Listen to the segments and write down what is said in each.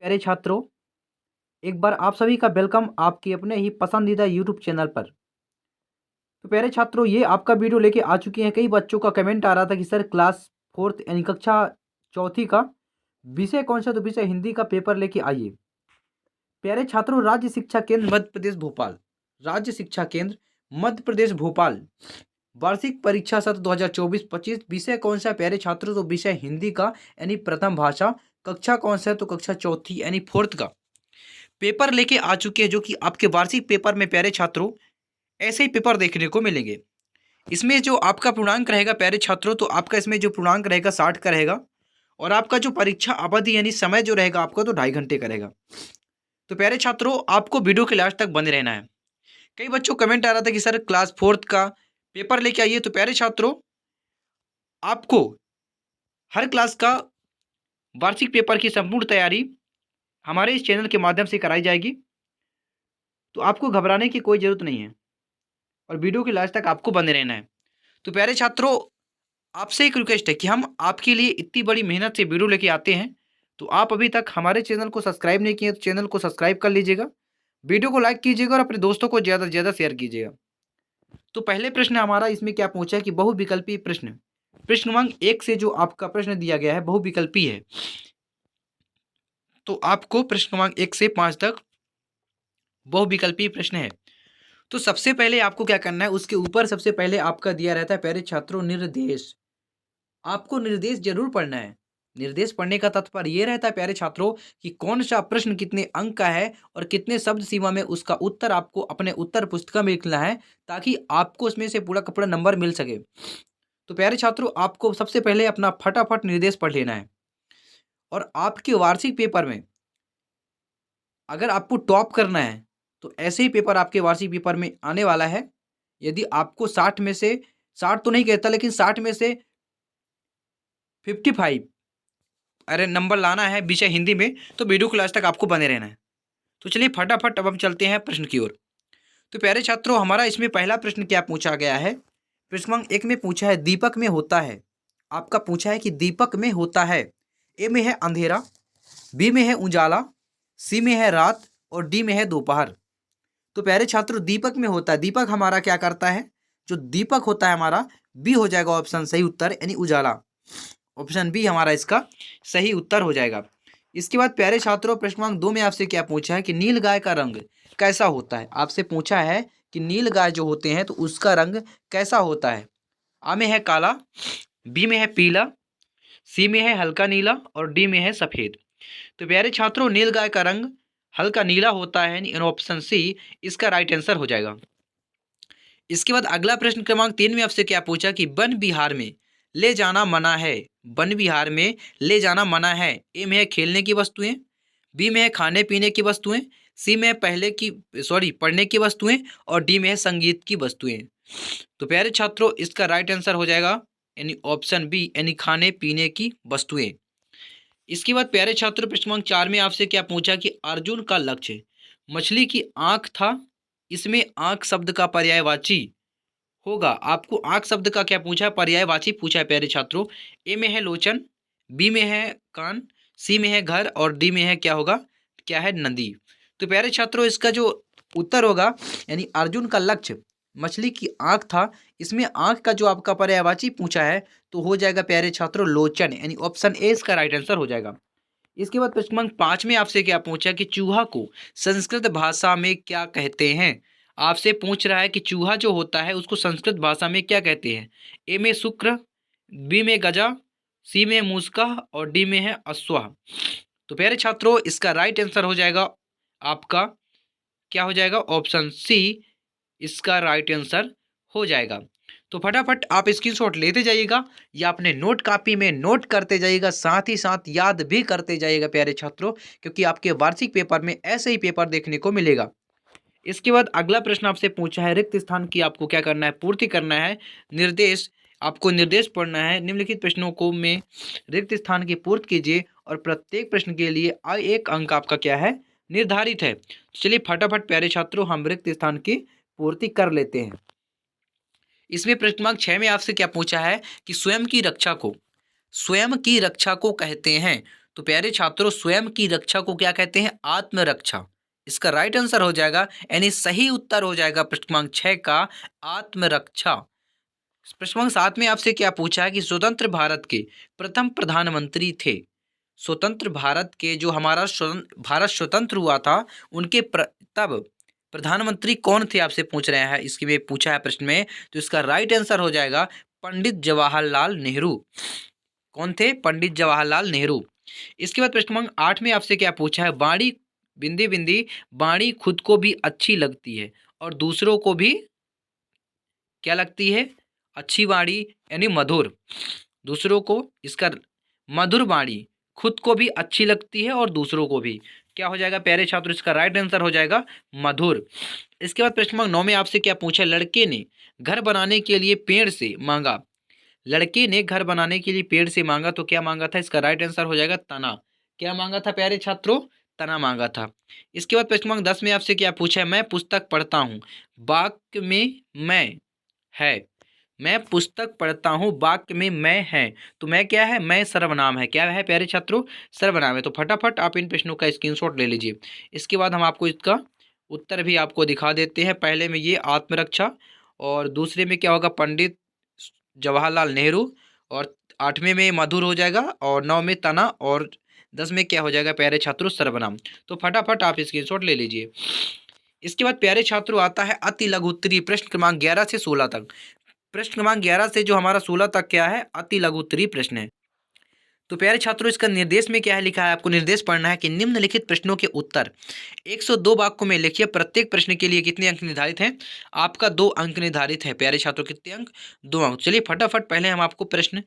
प्यारे छात्रों, एक बार आप सभी का वेलकम आपके अपने ही पसंदीदा यूट्यूब चैनल पर। तो प्यारे छात्रों, ये आपका वीडियो लेके आ चुके हैं। कई बच्चों का कमेंट आ रहा था कि सर क्लास फोर्थ यानी कक्षा चौथी का विषय कौन सा, तो विषय हिंदी का पेपर लेके आइए। प्यारे छात्रों, राज्य शिक्षा केंद्र मध्य प्रदेश भोपाल, राज्य शिक्षा केंद्र मध्य प्रदेश भोपाल, वार्षिक परीक्षा सत्र 2024-25 विषय कौन सा है प्यारे छात्रों, तो विषय हिंदी का यानी प्रथम भाषा। कक्षा कौन सा है, तो कक्षा चौथी यानी फोर्थ का पेपर लेके आ चुके हैं, जो कि आपके वार्षिक पेपर में प्यारे छात्रों ऐसे ही पेपर देखने को मिलेंगे। इसमें जो आपका पूर्णांक रहेगा प्यारे छात्रों, तो आपका इसमें जो पूर्णांक रहेगा 60 का रहेगा, और आपका जो परीक्षा अवधि यानी समय जो रहेगा आपका, तो 2.5 घंटे का रहेगा। तो प्यारे छात्रों, आपको वीडियो के लास्ट तक बने रहना है। कई बच्चों कमेंट आ रहा था कि सर क्लास फोर्थ का पेपर लेके आइए। तो प्यारे छात्रों, आपको हर क्लास का वार्षिक पेपर की संपूर्ण तैयारी हमारे इस चैनल के माध्यम से कराई जाएगी। तो आपको घबराने की कोई ज़रूरत नहीं है, और वीडियो के लास्ट तक आपको बने रहना है। तो प्यारे छात्रों, आपसे एक रिक्वेस्ट है कि हम आपके लिए इतनी बड़ी मेहनत से वीडियो लेके आते हैं, तो आप अभी तक हमारे चैनल को सब्सक्राइब नहीं किए तो चैनल को सब्सक्राइब कर लीजिएगा, वीडियो को लाइक कीजिएगा और अपने दोस्तों को ज़्यादा से ज़्यादा शेयर कीजिएगा। तो पहले प्रश्न हमारा इसमें क्या पूछा है कि बहुविकल्पी प्रश्न। प्रश्न क्रमांक 1 से जो आपका प्रश्न दिया गया है बहुविकल्पी है। तो आपको प्रश्न क्रमांक 1 से 5 तक बहुविकल्पी प्रश्न है। तो सबसे पहले आपको क्या करना है, उसके ऊपर सबसे पहले आपका दिया रहता है प्यारे छात्रों निर्देश। आपको निर्देश जरूर पढ़ना है। निर्देश पढ़ने का तात्पर्य ये रहता है प्यारे छात्रों कि कौन सा प्रश्न कितने अंक का है और कितने शब्द सीमा में उसका उत्तर आपको अपने उत्तर पुस्तिका में लिखना है, ताकि आपको उसमें से पूरा का पूरा नंबर मिल सके। तो प्यारे छात्रों, आपको सबसे पहले अपना फटाफट निर्देश पढ़ लेना है। और आपके वार्षिक पेपर में अगर आपको टॉप करना है, तो ऐसे ही पेपर आपके वार्षिक पेपर में आने वाला है। यदि आपको 60 में से 60 तो नहीं कहता, लेकिन 60 में से 55 अरे नंबर लाना है विषय हिंदी में, तो वीडियो क्लास तक आपको बने रहना है। तो चलिए फटाफट अब हम चलते हैं प्रश्न की ओर। तो प्यारे छात्रों, हमारा इसमें पहला प्रश्न क्या पूछा गया है। प्रश्न क्रमांक 1 में पूछा है दीपक में होता है। आपका पूछा है कि दीपक में होता है। ए में है अंधेरा, बी में है उजाला, सी में है रात और डी में है दोपहर। तो प्यारे छात्रों, दीपक में होता है, दीपक हमारा क्या करता है, जो दीपक होता है हमारा बी हो जाएगा ऑप्शन सही उत्तर, यानी उजाला। ऑप्शन बी हमारा इसका सही उत्तर हो जाएगा। इसके बाद प्यारे छात्रों, प्रश्न क्रमांक 2 में आपसे क्या पूछा है कि नील गाय का रंग कैसा होता है। आपसे पूछा है कि नील गाय जो होते हैं तो उसका रंग कैसा होता है। आ में है काला, बी में है पीला, सी में है हल्का नीला और डी में है सफेद। तो प्यारे छात्रों, नील गाय का रंग हल्का नीला होता है, यानी ऑप्शन सी इसका राइट आंसर हो जाएगा। इसके बाद अगला प्रश्न क्रमांक 3 में आपसे क्या पूछा कि वन विहार में ले जाना मना है। वन विहार में ले जाना मना है। ए में है खेलने की वस्तुएं, बी में है खाने पीने की वस्तुएं, सी में है पढ़ने की वस्तुएं और डी में है संगीत की वस्तुएं। तो प्यारे छात्रों, इसका राइट आंसर हो जाएगा यानी ऑप्शन बी, यानी खाने पीने की वस्तुएं। इसके बाद प्यारे छात्रों, प्रश्न क्रमांक 4 में आपसे क्या पूछा कि अर्जुन का लक्ष्य मछली की आंख था। इसमें आंख शब्द का पर्यायवाची होगा। आपको आंख शब्द का क्या पूछा है, पर्यायवाची पूछा है प्यारे छात्रों। ए में है लोचन, बी में है कान, सी में है घर और डी में है क्या होगा, क्या है नदी। तो प्यारे छात्रों, इसका जो उत्तर होगा यानी अर्जुन का लक्ष्य मछली की आंख था, इसमें आंख का जो आपका पर्यायवाची पूछा है तो हो जाएगा प्यारे छात्रों लोचन, यानी ऑप्शन ए इसका राइट आंसर हो जाएगा। इसके बाद प्रश्न क्रमांक 5 में आपसे क्या पूछा कि चूहा को संस्कृत भाषा में क्या कहते हैं। आपसे पूछ रहा है कि चूहा जो होता है उसको संस्कृत भाषा में क्या कहते हैं। ए में शुक्र, बी में गजा, सी में मूषका और डी में है अश्वा। तो प्यारे छात्रों, इसका राइट आंसर हो जाएगा आपका क्या हो जाएगा, ऑप्शन सी इसका राइट आंसर हो जाएगा। तो फटाफट आप स्क्रीनशॉट लेते जाइएगा या अपने नोट कॉपी में नोट करते जाइएगा, साथ ही साथ याद भी करते जाइएगा प्यारे छात्रों, क्योंकि आपके वार्षिक पेपर में ऐसे ही पेपर देखने को मिलेगा। इसके बाद अगला प्रश्न आपसे पूछा है रिक्त स्थान की आपको क्या करना है, पूर्ति करना है। निर्देश, आपको निर्देश पढ़ना है। निम्नलिखित प्रश्नों को में रिक्त स्थान की पूर्ति कीजिए और प्रत्येक प्रश्न के लिए एक अंक आपका क्या है, निर्धारित है। चलिए फटाफट प्यारे छात्रों, हम रिक्त स्थान की पूर्ति कर लेते हैं। इसमें प्रश्न क्रमांक 6 में आपसे क्या पूछा है कि स्वयं की रक्षा को कहते हैं। तो प्यारे छात्रों, स्वयं की रक्षा को क्या कहते हैं? आत्मरक्षा। इसका राइट आंसर हो जाएगा, यानी सही उत्तर हो जाएगा प्रश्न क्रमांक 6 का आत्मरक्षा। प्रश्न क्रमांक 7 में आपसे क्या पूछा है कि स्वतंत्र भारत के प्रथम प्रधानमंत्री थे। स्वतंत्र भारत के जो हमारा भारत स्वतंत्र हुआ था, उनके तब प्रधानमंत्री कौन थे आपसे पूछ रहे हैं, इसके में पूछा है प्रश्न में। तो इसका राइट आंसर हो जाएगा पंडित जवाहरलाल नेहरू। कौन थे? पंडित जवाहरलाल नेहरू। इसके बाद प्रश्न क्रमांक 8 में आपसे क्या पूछा है? वाणी बिंदी बिंदी वाणी खुद को भी अच्छी लगती है और दूसरों को भी क्या लगती है? अच्छी वाणी, यानी मधुर। दूसरों को, इसका मधुर वाणी खुद को भी अच्छी लगती है और दूसरों को भी। क्या हो जाएगा प्यारे छात्रों? इसका राइट आंसर हो जाएगा मधुर। इसके बाद प्रश्न क्रमांक 9 में आपसे क्या पूछा? लड़के ने घर बनाने के लिए पेड़ से मांगा। लड़के ने घर बनाने के लिए पेड़ से मांगा, तो क्या मांगा था? इसका राइट आंसर हो जाएगा तना। क्या मांगा था प्यारे छात्रों? तना मांगा था। इसके बाद प्रश्न क्रमांक 10 में आपसे क्या पूछा है? मैं पुस्तक पढ़ता हूँ, वाक्य में मैं है। मैं पुस्तक पढ़ता हूँ, वाक्य में मैं है। तो मैं क्या है? मैं सर्वनाम है। क्या है प्यारे छात्रों? सर्वनाम है। तो फटाफट आप इन प्रश्नों का स्क्रीनशॉट ले लीजिए। इसके बाद हम आपको इसका उत्तर भी आपको दिखा देते हैं। पहले में ये आत्मरक्षा, और दूसरे में क्या होगा? पंडित जवाहरलाल नेहरू, और 8वें में मधुर हो जाएगा, और 9 में तना, और 10 में क्या हो जाएगा प्यारे छात्रों? सर्वनाम। तो फटाफट आप स्क्रीनशॉट ले लीजिए। इसके बाद प्यारे छात्रों आता है अति लघु उत्तरीय प्रश्न क्रमांक 11 से 16 तक। प्रश्न क्रमांक 11 से जो हमारा 16 तक क्या है? अति लघु उत्तरीय प्रश्न है। तो प्यारे छात्रों, इसका निर्देश में क्या है लिखा है? आपको निर्देश पढ़ना है कि निम्नलिखित प्रश्नों के उत्तर 102 वाक्यों में लिखिए। प्रत्येक प्रश्न के लिए कितने अंक निर्धारित हैं? आपका 2 अंक निर्धारित है। प्यारे छात्रों, कितने अंक? 2 अंक। चलिए फटाफट पहले हम आपको प्रश्न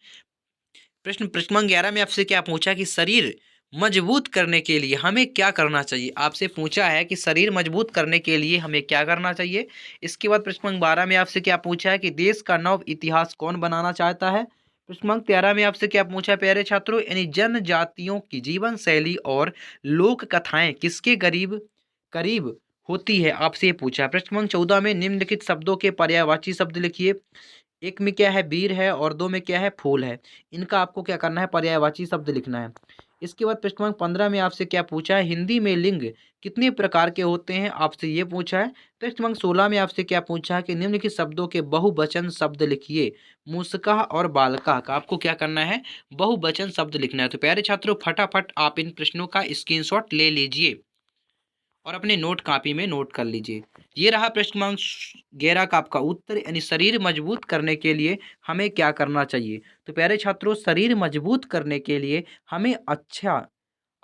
क्रमांक 11 में आपसे क्या पूछा कि शरीर मजबूत करने के लिए हमें क्या करना चाहिए। आपसे पूछा है कि शरीर मजबूत करने के लिए हमें क्या करना चाहिए। इसके बाद प्रश्न क्रमांक 12 में आपसे क्या पूछा है कि देश का नव इतिहास कौन बनाना चाहता है। प्रश्न क्रमांक 13 में आपसे क्या पूछा है प्यारे छात्रों? यानी जनजातियों की जीवन शैली और लोक कथाएं किसके करीब करीब होती है, आपसे ये पूछा है। प्रश्न क्रमांक 14 में निम्नलिखित शब्दों के पर्यायवाची शब्द लिखिए। एक में क्या है? वीर है, और 2 में क्या है? फूल है। इनका आपको क्या करना है? पर्यायवाची शब्द लिखना है। इसके बाद प्रश्न क्रमांक 15 में आपसे क्या पूछा है? हिंदी में लिंग कितने प्रकार के होते हैं, आपसे ये पूछा है। प्रश्न क्रमांक 16 में आपसे क्या पूछा है कि निम्नलिखित शब्दों के बहुवचन शब्द लिखिए। मूसका और बालका का आपको क्या करना है? बहुवचन शब्द लिखना है। तो प्यारे छात्रों, फटाफट आप इन प्रश्नों का स्क्रीनशॉट ले लीजिए और अपने नोट कॉपी में नोट कर लीजिए। ये रहा प्रश्न क्रमांक 11 का आपका उत्तर, यानी शरीर मजबूत करने के लिए हमें क्या करना चाहिए। तो प्यारे छात्रों, शरीर मजबूत करने के लिए हमें अच्छा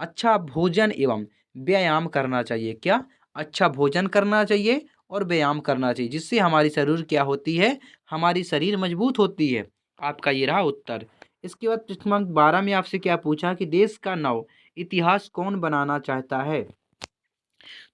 अच्छा भोजन एवं व्यायाम करना चाहिए। क्या? अच्छा भोजन करना चाहिए और व्यायाम करना चाहिए, जिससे हमारी शरीर क्या होती है? हमारी शरीर मजबूत होती है। आपका ये रहा उत्तर। इसके बाद प्रश्न क्रमांक 12 में आपसे क्या पूछा कि देश का नव इतिहास कौन बनाना चाहता है।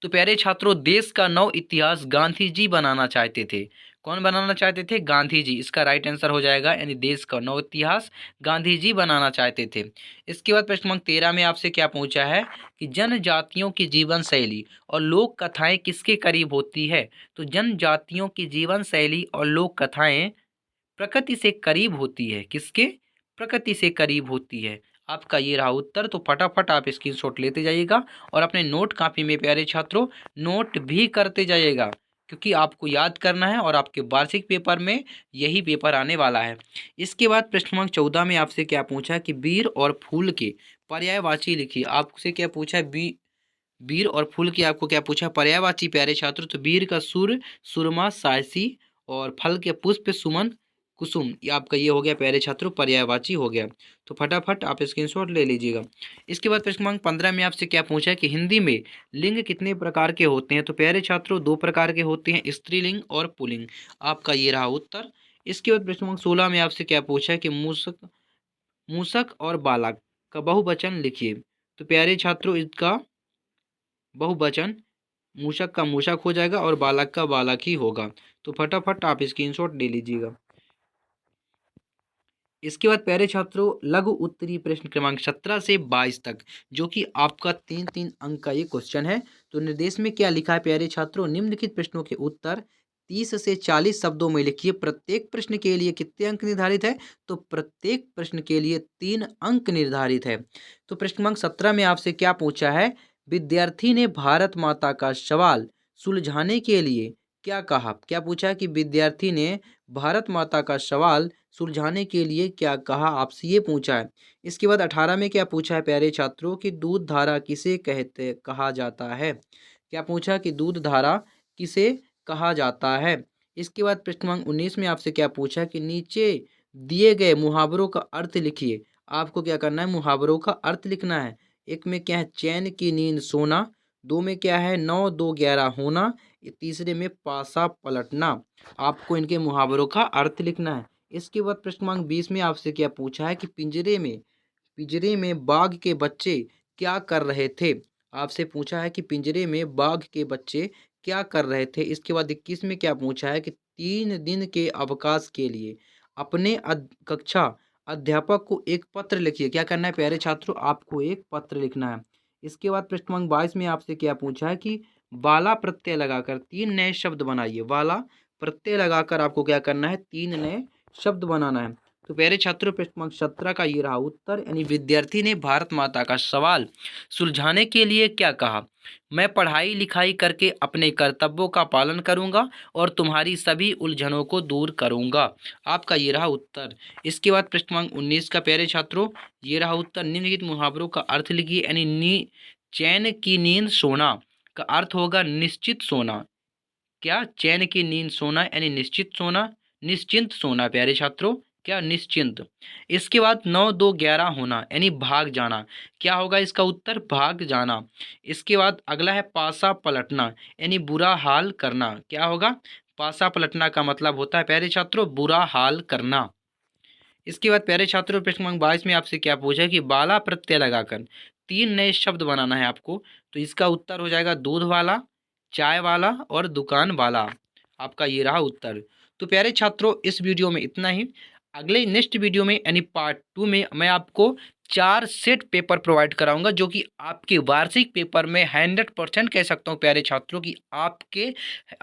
तो प्यारे छात्रों, देश का नव इतिहास गांधी जी बनाना चाहते थे। कौन बनाना चाहते थे? गांधी जी। इसका राइट आंसर हो जाएगा, यानी देश का नव इतिहास गांधी जी बनाना चाहते थे। इसके बाद प्रश्न क्रमांक 13 में आपसे क्या पूछा है कि जनजातियों की जीवन शैली और लोक कथाएं किसके करीब होती है। तो जनजातियों की जीवन शैली और लोक कथाएं प्रकृति से करीब होती है। किसके? प्रकृति से करीब होती है। आपका ये रहा उत्तर। तो फटाफट आप स्क्रीनशॉट लेते जाइएगा और अपने नोट कॉपी में प्यारे छात्रों नोट भी करते जाइएगा, क्योंकि आपको याद करना है और आपके वार्षिक पेपर में यही पेपर आने वाला है। इसके बाद प्रश्न क्रमांक 14 में आपसे क्या पूछा कि वीर और फूल के पर्यायवाची लिखिए। आपसे क्या पूछा है? वीर और फूल की आपको क्या पूछा? पर्यायवाची प्यारे छात्र। तो वीर का सुर, सुरमा, सायसी, और फल के पुष्प, सुमन, कुसुम। ये आपका ये हो गया प्यारे छात्रों, पर्यायवाची हो गया। तो फटाफट आप स्क्रीनशॉट ले लीजिएगा। इसके बाद प्रश्न क्रमांक 15 में आपसे क्या पूछा है कि हिंदी में लिंग कितने प्रकार के होते हैं। तो प्यारे छात्रों, 2 प्रकार के होते हैं, स्त्रीलिंग और पुल्लिंग। आपका ये रहा उत्तर। इसके बाद प्रश्न क्रमांक 16 में आपसे क्या पूछा है कि मूसक मूसक और बालक का बहुवचन लिखिए। तो प्यारे छात्रों, इसका बहुवचन मूषक का मूषक हो जाएगा और बालक का बालक ही होगा। तो फटाफट आप स्क्रीनशॉट ले लीजिएगा। इसके बाद प्यारे छात्रों, लघु उत्तरीय प्रश्न क्रमांक 17 से 22 तक, जो कि आपका 3-3 अंक का ये क्वेश्चन है। तो निर्देश में क्या लिखा है प्यारे छात्रों? निम्नलिखित प्रश्नों के उत्तर 30 से 40 शब्दों में लिखिए। प्रत्येक प्रश्न के लिए कितने अंक निर्धारित है? तो प्रत्येक प्रश्न के लिए 3 अंक निर्धारित है। तो प्रश्न क्रमांक 17 में आपसे क्या पूछा है? विद्यार्थी ने भारत माता का सवाल सुलझाने के लिए क्या कहा? क्या पूछा है कि विद्यार्थी ने भारत माता का सवाल सुलझाने के लिए क्या कहा? आपसे ये पूछा है। इसके बाद 18 में क्या पूछा है प्यारे छात्रों कि दूध धारा किसे कहा जाता है? क्या पूछा कि दूध धारा किसे कहा जाता है? इसके बाद प्रश्न क्रमांक 19 में आपसे क्या पूछा कि नीचे दिए गए मुहावरों का अर्थ लिखिए। आपको क्या करना है? मुहावरों का अर्थ लिखना है। एक में क्या है? चैन की नींद सोना। दो में क्या है? 9 2 11 होना। तीसरे में पासा पलटना। आपको इनके मुहावरों का अर्थ लिखना है। इसके बाद प्रश्न क्रमांक 20 में आपसे क्या पूछा है कि पिंजरे में बाघ के बच्चे क्या कर रहे थे? आपसे पूछा है कि पिंजरे में बाघ के बच्चे क्या कर रहे थे? इसके बाद 21 में क्या पूछा है कि 3 दिन के अवकाश के लिए अपने कक्षा अध्यापक को एक पत्र लिखिए। क्या करना है प्यारे छात्रों? आपको एक पत्र लिखना है। इसके बाद प्रश्न क्रमांक 22 में आपसे क्या पूछा है कि बाला प्रत्यय लगाकर 3 नए शब्द बनाइए। बाला प्रत्यय लगाकर आपको क्या करना है? 3 नए शब्द बनाना है। तो प्यारे छात्रों प्रश्न क्रमांक 17 का ये रहा उत्तर, यानी विद्यार्थी ने भारत माता का सवाल सुलझाने के लिए क्या कहा? मैं पढ़ाई लिखाई करके अपने कर्तव्यों का पालन करूंगा और तुम्हारी सभी उलझनों को दूर करूंगा। आपका ये रहा उत्तर। इसके बाद प्रश्न क्रमांक 19 का प्यारे छात्रों ये रहा उत्तर। निम्नलिखित मुहावरों का अर्थ लिखिए। यानी चैन की नींद सोना का अर्थ होगा निश्चित सोना। क्या? चैन की नींद सोना यानी निश्चित सोना, निश्चिंत सोना प्यारे छात्रों। क्या? निश्चिंत। इसके बाद 9 2 11 होना यानी भाग जाना। क्या होगा इसका उत्तर? भाग जाना। इसके बाद अगला है पासा पलटना यानी बुरा हाल करना। क्या होगा? पासा पलटना का मतलब होता है प्यारे छात्रों बुरा हाल करना। इसके बाद प्यारे छात्रों प्रश्न क्रमांक 22 में आपसे क्या पूछा कि बाला प्रत्यय लगाकर 3 नए शब्द बनाना है आपको। तो इसका उत्तर हो जाएगा दूध वाला, चाय वाला और दुकान वाला। आपका ये रहा उत्तर। तो प्यारे छात्रों इस वीडियो में इतना ही। अगले नेक्स्ट वीडियो में यानी पार्ट 2 में मैं आपको 4 सेट पेपर प्रोवाइड कराऊंगा जो कि आपके वार्षिक पेपर में 100% कह सकता हूँ प्यारे छात्रों कि आपके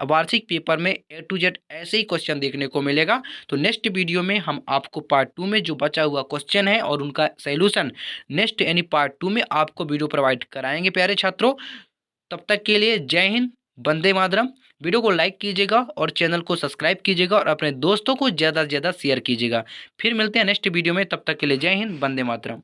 वार्षिक पेपर में A to Z ऐसे ही क्वेश्चन देखने को मिलेगा। तो नेक्स्ट वीडियो में हम आपको पार्ट 2 में जो बचा हुआ क्वेश्चन है और उनका सॉल्यूशन नेक्स्ट यानी पार्ट 2 में आपको वीडियो प्रोवाइड कराएंगे प्यारे छात्रों। तब तक के लिए जय हिंद, वंदे मातरम। वीडियो को लाइक कीजिएगा और चैनल को सब्सक्राइब कीजिएगा और अपने दोस्तों को ज़्यादा से ज़्यादा शेयर कीजिएगा। फिर मिलते हैं नेक्स्ट वीडियो में, तब तक के लिए जय हिंद, वंदे मातरम।